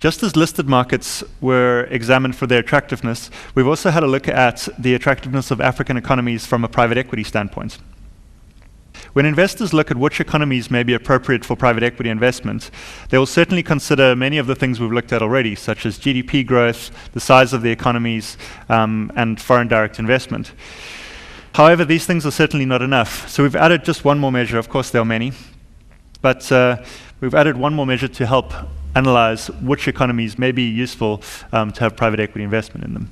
Just as listed markets were examined for their attractiveness, we've also had a look at the attractiveness of African economies from a private equity standpoint. When investors look at which economies may be appropriate for private equity investment, they will certainly consider many of the things we've looked at already, such as GDP growth, the size of the economies, and foreign direct investment. However, these things are certainly not enough. So we've added just one more measure. Of course, there are many. But we've added one more measure to help analyze which economies may be useful to have private equity investment in them.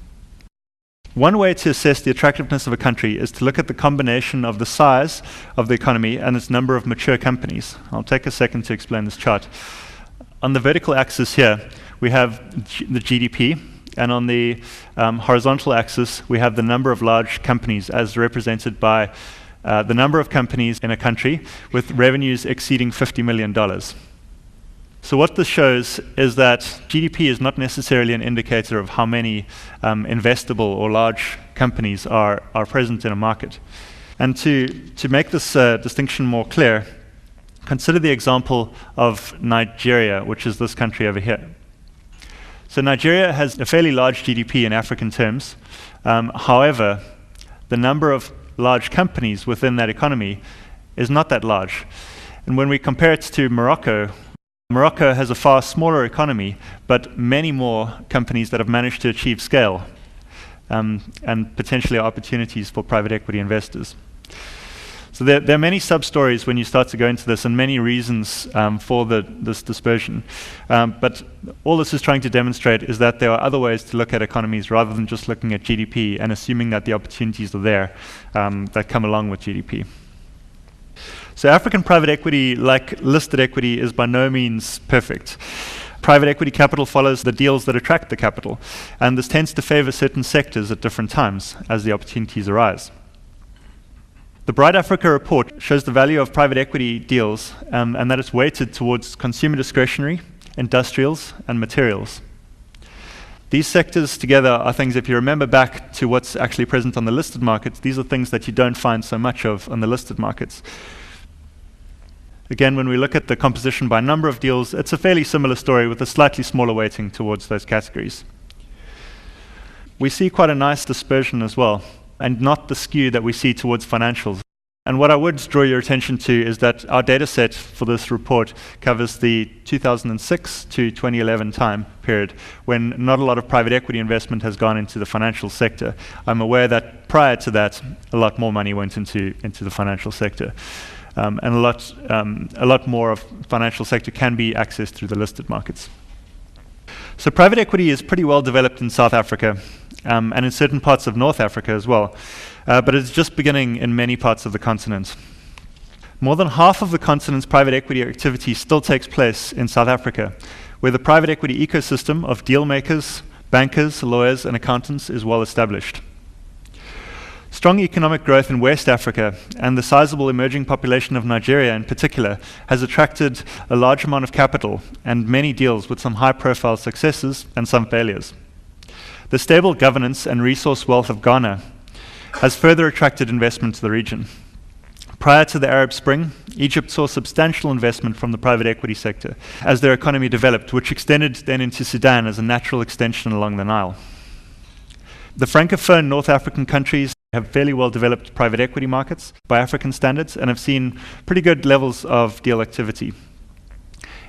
One way to assess the attractiveness of a country is to look at the combination of the size of the economy and its number of mature companies. I'll take a second to explain this chart. On the vertical axis here, we have the GDP, and on the horizontal axis, we have the number of large companies as represented by the number of companies in a country with revenues exceeding $50 million. So what this shows is that GDP is not necessarily an indicator of how many investable or large companies are present in a market. And to make this distinction more clear, consider the example of Nigeria, which is this country over here. So Nigeria has a fairly large GDP in African terms. However, the number of large companies within that economy is not that large. And when we compare it to Morocco has a far smaller economy, but many more companies that have managed to achieve scale, and potentially opportunities for private equity investors. So there are many sub-stories when you start to go into this, and many reasons for this dispersion. But all this is trying to demonstrate is that there are other ways to look at economies rather than just looking at GDP and assuming that the opportunities are there that come along with GDP. So African private equity, like listed equity, is by no means perfect. Private equity capital follows the deals that attract the capital, and this tends to favor certain sectors at different times as the opportunities arise. The Bright Africa report shows the value of private equity deals and that it's weighted towards consumer discretionary, industrials, and materials. These sectors together are things, if you remember back to what's actually present on the listed markets, these are things that you don't find so much of on the listed markets. Again, when we look at the composition by number of deals, it's a fairly similar story with a slightly smaller weighting towards those categories. We see quite a nice dispersion as well, and not the skew that we see towards financials. And what I would draw your attention to is that our data set for this report covers the 2006 to 2011 time period, when not a lot of private equity investment has gone into the financial sector. I'm aware that prior to that, a lot more money went into the financial sector. And a lot more of financial sector can be accessed through the listed markets. So private equity is pretty well developed in South Africa, and in certain parts of North Africa as well, but it's just beginning in many parts of the continent. More than half of the continent's private equity activity still takes place in South Africa, where the private equity ecosystem of deal makers, bankers, lawyers, and accountants is well established. Strong economic growth in West Africa and the sizable emerging population of Nigeria in particular has attracted a large amount of capital and many deals with some high-profile successes and some failures. The stable governance and resource wealth of Ghana has further attracted investment to the region. Prior to the Arab Spring, Egypt saw substantial investment from the private equity sector as their economy developed, which extended then into Sudan as a natural extension along the Nile. The Francophone North African countries have fairly well-developed private equity markets by African standards and have seen pretty good levels of deal activity.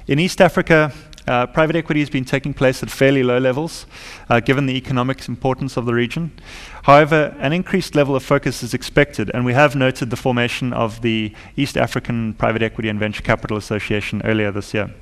In East Africa, private equity has been taking place at fairly low levels, given the economic importance of the region. However, an increased level of focus is expected, and we have noted the formation of the East African Private Equity and Venture Capital Association earlier this year.